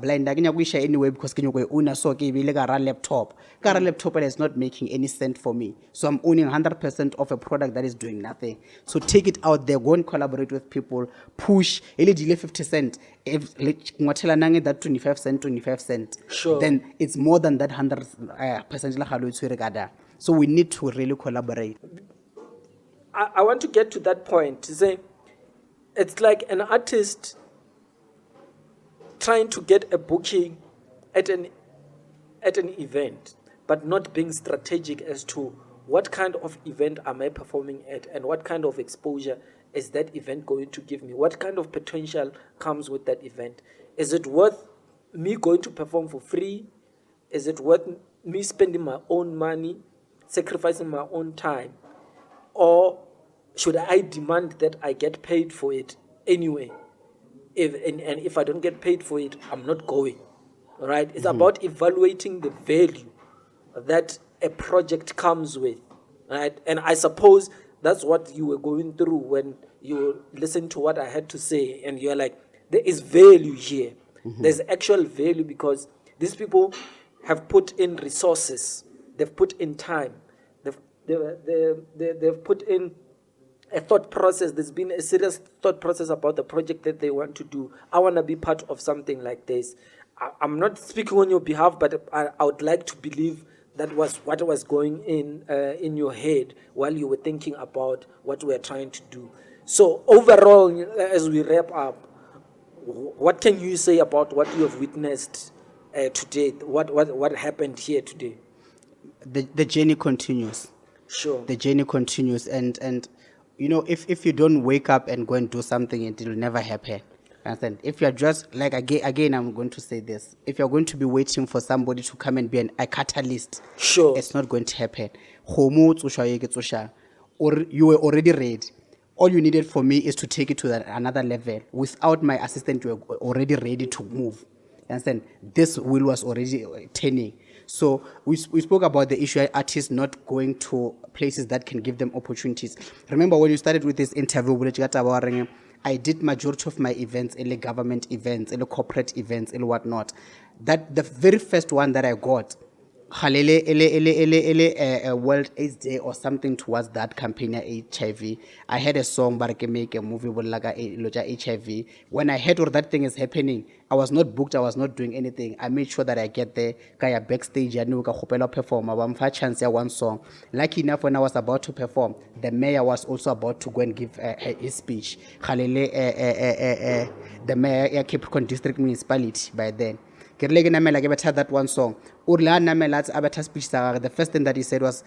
Blind anyway because laptop. Laptop is not making any sense for me. So I'm owning 100% of a product that is doing nothing. So take it out there, go and collaborate with people, push, delay 50 cents. If that 25 cents, Sure. then it's more than that 100%. So we need to really collaborate. I want to get to that point to say it's like an artist trying to get a booking at an event, but not being strategic as to what kind of event am I performing at and what kind of exposure is that event going to give me? What kind of potential comes with that event? Is it worth me going to perform for free? Is it worth me spending my own money, sacrificing my own time? Or should I demand that I get paid for it anyway? And if I don't get paid for it, I'm not going. All right? It's about evaluating the value that a project comes with. Right? And I suppose that's what you were going through when you listened to what I had to say. And you're like, there is value here. There's actual value because these people have put in resources. They've put in time. They've put in a thought process. There's been a serious thought process about the project that they want to do. I want to be part of something like this. I'm not speaking on your behalf, but I would like to believe that was what was going in your head while you were thinking about what we are trying to do. So overall, as we wrap up, what can you say about what you have witnessed today? What happened here today? The journey continues. Sure. The journey continues, and you know, if you don't wake up and go and do something, it will never happen. Understand? If you're just like again, I'm going to say this: if you're going to be waiting for somebody to come and be a catalyst, sure, it's not going to happen. Or you were already ready. All you needed for me is to take it to another level. Without my assistant, you were already ready to move. Understand? This wheel was already turning. So we spoke about the issue of artists not going to places that can give them opportunities. Remember when you started with this interview, I did majority of my events, government events, corporate events, whatnot. That the very first one that I got, World AIDS Day or something towards that campaign HIV. I had a song, but I can make a movie with like HIV. When I heard all that thing is happening, I was not booked, I was not doing anything. I made sure that I get there, kaya backstage, I knew I perform. I want chance one song. Lucky enough, when I was about to perform, the mayor was also about to go and give his speech. The mayor of Cape Town District Municipality by then. That one song. The first thing that he said was,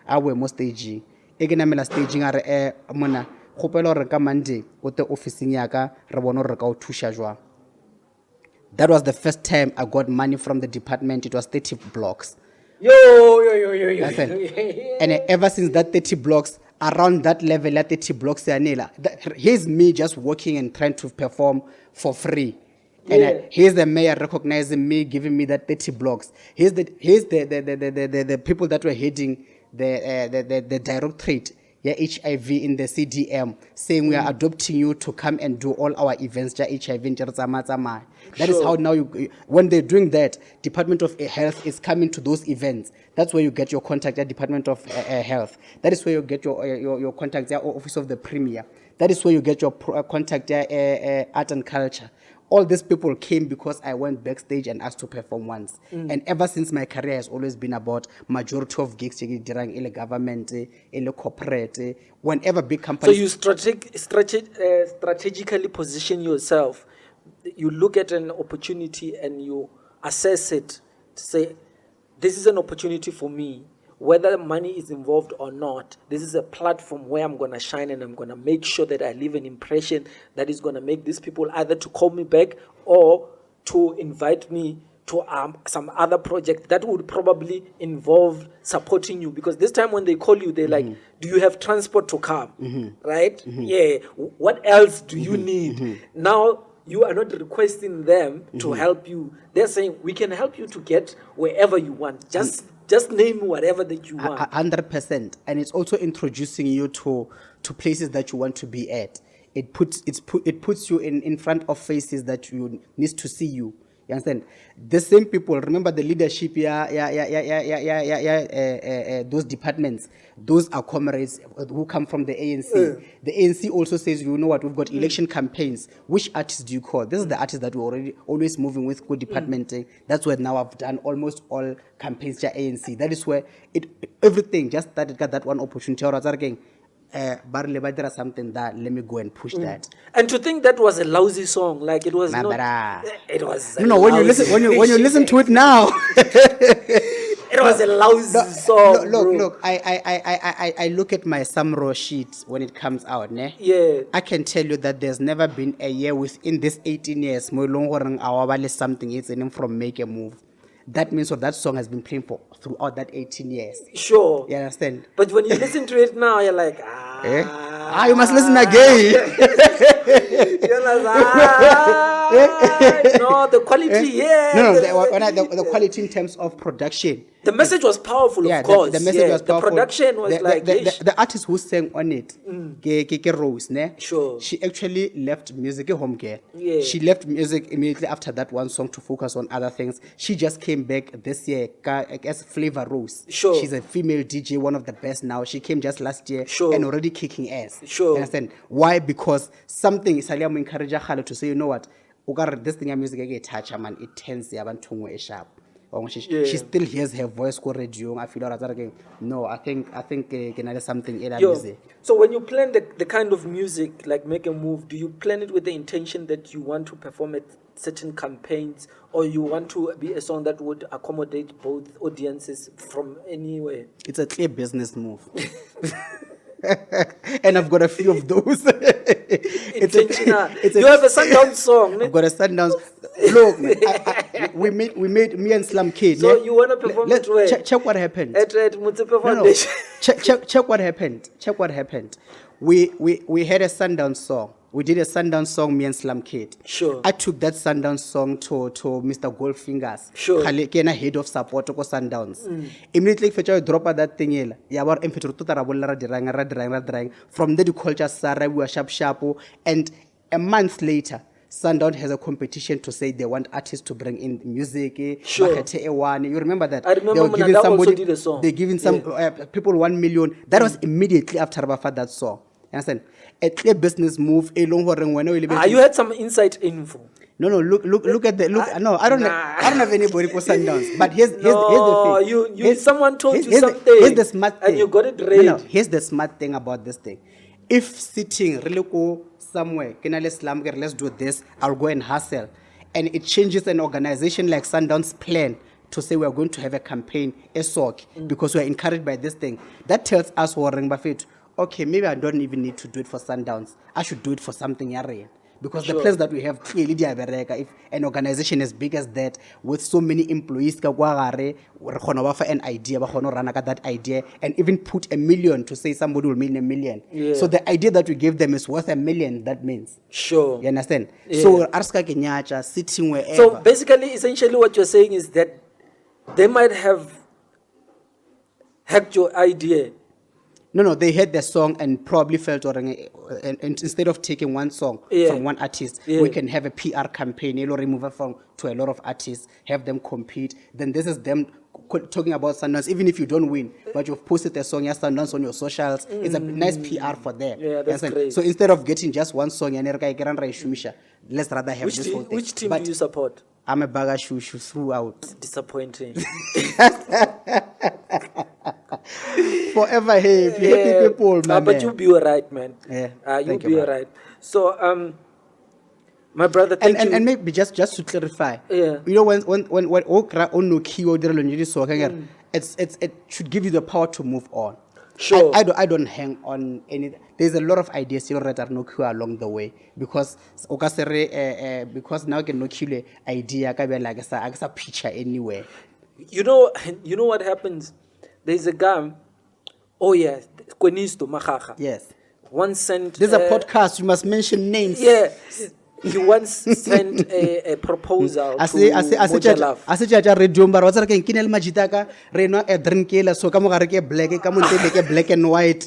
I will most staging. Staging are Mona, Hopelo Recamande, what the office in Yaka, Rabono Recau Tushajwa. That was the first time I got money from the department. It was 30 blocks. Yo. And ever since that 30 blocks, around that level at 30 blocks, here's me just working and trying to perform for free. And here's the mayor recognizing me, giving me that 30 blocks. Here's the people that were heading the directorate, HIV in the CDM, saying we are adopting you to come and do all our events, HIV in That is how now when they're doing that, Department of Health is coming to those events. That's where you get your contact at Department of Health. That is where you get your contact at Office of the Premier. That is where you get your contact at Art and Culture. All these people came because I went backstage and asked to perform once. And ever since, my career has always been about majority of gigs, in the government, in the corporate, whenever big companies. So you strategically position yourself. You look at an opportunity and you assess it to say, this is an opportunity for me. Whether money is involved or not, this is a platform where I'm going to shine and I'm going to make sure that I leave an impression that is going to make these people either to call me back or to invite me to some other project that would probably involve supporting you. Because this time when they call you, they're like, do you have transport to come? Right? Yeah. What else do you need? Now, you are not requesting them to help you. They're saying, we can help you to get wherever you want. Just name whatever that you want. 100%. And it's also introducing you to places that you want to be at. It puts you in front of faces that you need to see you. You understand? The same people, remember the leadership, those departments, those are comrades who come from the ANC. The ANC also says, you know what, we've got election campaigns. Which artists do you call? This is the artist that we're already always moving with, good department. That's where now I've done almost all campaigns to ANC. That is where everything, just that it got that one opportunity. Something that let me go and push that. And to think that was a lousy song, like it was not. It was no. When you listen to it now, it was a lousy song. Look. I look at my Samro sheet when it comes out. Ne? Yeah. I can tell you that there's never been a year within this 18 years something is in from Make a Move. That means that song has been playing throughout that 18 years. Sure. You understand? But when you listen to it now, you're like, you must listen again. You're like, no, the quality, the quality in terms of production. The message was powerful, of course. The message was powerful. The production was the artist who sang on it, Rose, ne? Sure. She actually left music home girl. Yeah. She left music immediately after that one song to focus on other things. She just came back this year as Flavor Rose. Sure. She's a female DJ, one of the best now. She came just last year and already kicking ass. Sure. You understand? Why? Because something is encourage her to say, you know what? This thing music it touch man, it turns the sharp. She still hears her voice go radio. I feel no, I think something in music. So when you plan the kind of music like Make a Move, do you plan it with the intention that you want to perform at certain campaigns, or you want to be a song that would accommodate both audiences from anywhere? It's a clear business move. And I've got a few of those. You have a Sundown song. I've got a Sundown. Look, man, we made me and Slum Kid. So you want to perform it where? Check what happened. At Mutsepe Foundation. Check what happened. Check what happened. We had a Sundown song. We did a Sundown song, me and Slum Kid. Sure. I took that Sundown song to Mr. Goldfingers. Sure. Head of support to Sundowns. Immediately, if you drop that thing, from there, the culture Sarah, we were sharp. And a month later, Sundown has a competition to say they want artists to bring in music. Sure. You remember that? I remember when also did a song. They're giving some people 1 million. That was immediately after Rafa that song. You understand? A clear business move. You had some inside info. No. Look at the look. No, I don't have anybody for Sundowns. But here's the thing. Someone told you something. Here's the smart thing. And you got it right. No. Here's the smart thing about this thing. If sitting really go somewhere, let's do this. I'll go and hustle, and it changes an organization like Sundown's plan to say we are going to have a campaign, a sock, because we are encouraged by this thing. That tells us, Warren Buffett, okay, maybe I don't even need to do it for Sundowns. I should do it for something area. because Sure. the plans that we have clearly di a bereka. If an organization as big as that with so many employees ka kwa gare, re kgona ba fa an idea, ba kgona run that idea and even put $1 million to say somebody will mean $1 million. Yeah. So the idea that we give them is worth $1 million. That means. Sure. You understand? Yeah. So Arska Kenyacha sitting wherever. So basically, essentially, what you're saying is that they might have hacked your idea. No, they heard the song and probably felt, and instead of taking one song Yeah. from one artist, Yeah. we can have a PR campaign, remove it from to a lot of artists, have them compete. Then this is them talking about Sundance, even if you don't win, but you've posted the song, Sundance on your socials. It's a nice PR for them. Yeah, that's Understand? great. So instead of getting just one song, let's rather have Which this team, whole thing. which team But do you support? I'm a bagger shushu throughout. Disappointing. Forever happy people, man. But you'll be alright, man. Yeah, You'll thank you, be man. alright. So, my brother, thank you. And maybe just to clarify, Yeah. you know, when okra ono kiwo direlo nyedi so kagere, it should give you the power to move on. Sure. I don't hang on any. There's a lot of ideas still that are no cure along the way because because now can no kill idea ka be like a picture anywhere. You know what happens? There's a guy. Oh yeah, Kwenisto Makhacha. Yes. Once sent. There's a podcast. You must mention names. Yeah. He once sent a proposal to Mojalaf. Ase jaja radio mba wa tsara ke kinele majitaka re no a drink ela so ka mo gare ke black ka mo ntele ke black and white.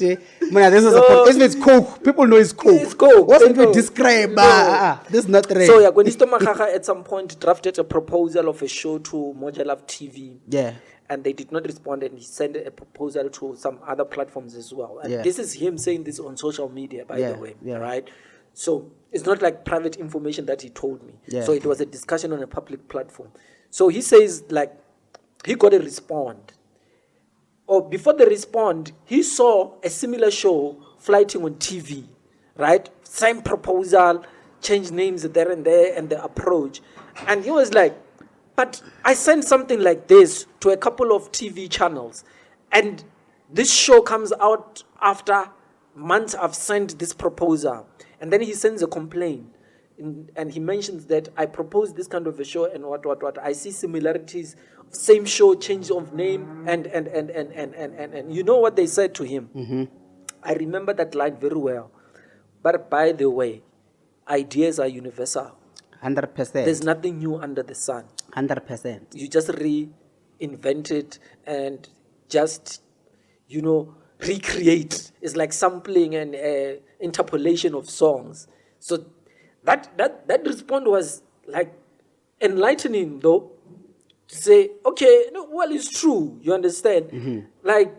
Mona this is if it's coke, people know it's coke. It's coke. What They do you know. describe? No. This is not red. So yeah, Kwenisto Makhacha at some point drafted a proposal of a show to Mojalaf TV. Yeah. And they did not respond, and he sent a proposal to some other platforms as well. And Yeah. this is him saying this on social media, by Yeah, the way, yeah. right? So it's not like private information that he told me. Yeah. So it was a discussion on a public platform. So he says, like, he got a respond. Or before they respond, he saw a similar show flighting on TV, right? Same proposal, change names there and the approach. And he was like, but I sent something like this to a couple of TV channels, and this show comes out after months I've sent this proposal. And then he sends a complaint, and he mentions that I proposed this kind of a show, and what. I see similarities, same show, change of name, and you know what they said to him? Mm-hmm. I remember that line very well. But by the way, ideas are universal. 100%. There's nothing new under the sun. 100%. You just reinvent it and just, recreate. It's like sampling and interpolation of songs. So that response was like enlightening, though, to say, okay, no, well, it's true. You understand? Mm-hmm. Like,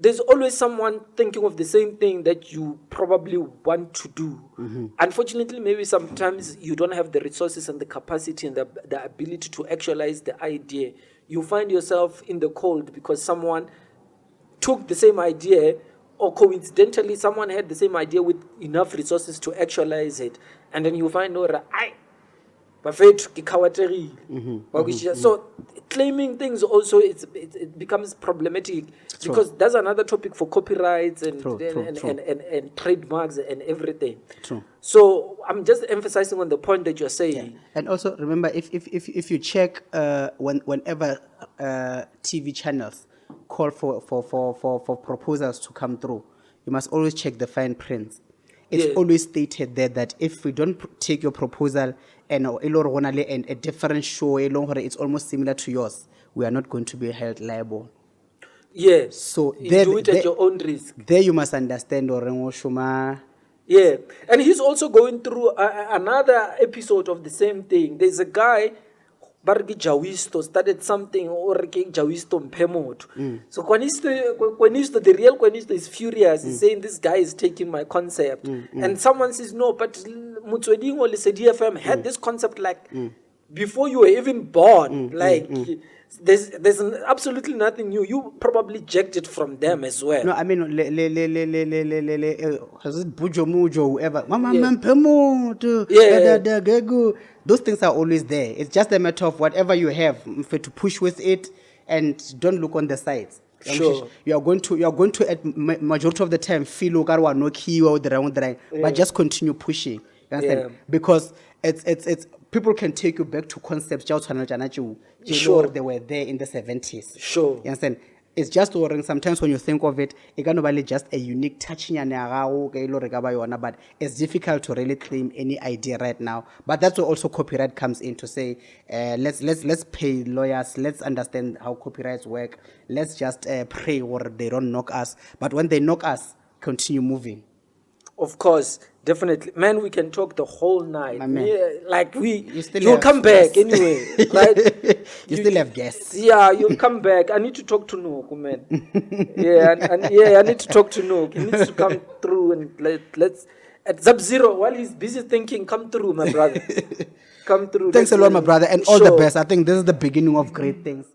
there's always someone thinking of the same thing that you probably want to do. Mm-hmm. Unfortunately, maybe sometimes you don't have the resources and the capacity and the ability to actualize the idea. You find yourself in the cold because someone took the same idea, or coincidentally someone had the same idea with enough resources to actualize it. And then you find out, so claiming things also it becomes problematic. True. Because that's another topic for copyrights and True. and trademarks and everything. True. So I'm just emphasizing on the point that you're saying. And also remember, if you check whenever TV channels call for proposals to come through, you must always check the fine print. It's Yeah. always stated there that if we don't take your proposal and a different show, it's almost similar to yours, we are not going to be held liable. Yes. So you there- do it there- at your own risk. There you must understand, Shuma. Yeah, and he's also going through another episode of the same thing. There's a guy, Bargi Jawisto, started something, or Jawisto Mpemoto. So Kwenisto, the real Kwenisto is furious. He's saying, this guy is taking my concept. And someone says, no, but Mutsweding or DFM had this concept like before you were even born. Like, there's absolutely nothing new. You probably jacked it from them as well. No, I mean, has it Bujo Mujo, whoever. Mama, Yeah. Pemoto, Yeah. those things are always there. It's just a matter of whatever you have to push with it, and don't look on the sides. Sure. You are going to at majority of the time feel no key or the but just continue pushing. You understand? Yeah. Because it's people can take you back to concepts Sure. they were there in the 70s. Sure. You understand? It's just worrying sometimes when you think of it, it can be just a unique touching, but it's difficult to really claim any idea right now. But that's where also copyright comes in to say, let's pay lawyers, let's understand how copyrights work, let's just pray or they don't knock us. But when they knock us, continue moving. Of course, definitely. Man, we can talk the whole night. My man. You'll come back anyway, right? You still have guests. Yeah, you'll come back. I need to talk to Nook, man. I need to talk to Nook. He needs to come through and let's at Sub-Zero while he's busy thinking, come through, my brother. Come through. Thanks a lot, my brother, and all the Sure. best. I think this is the beginning of great things.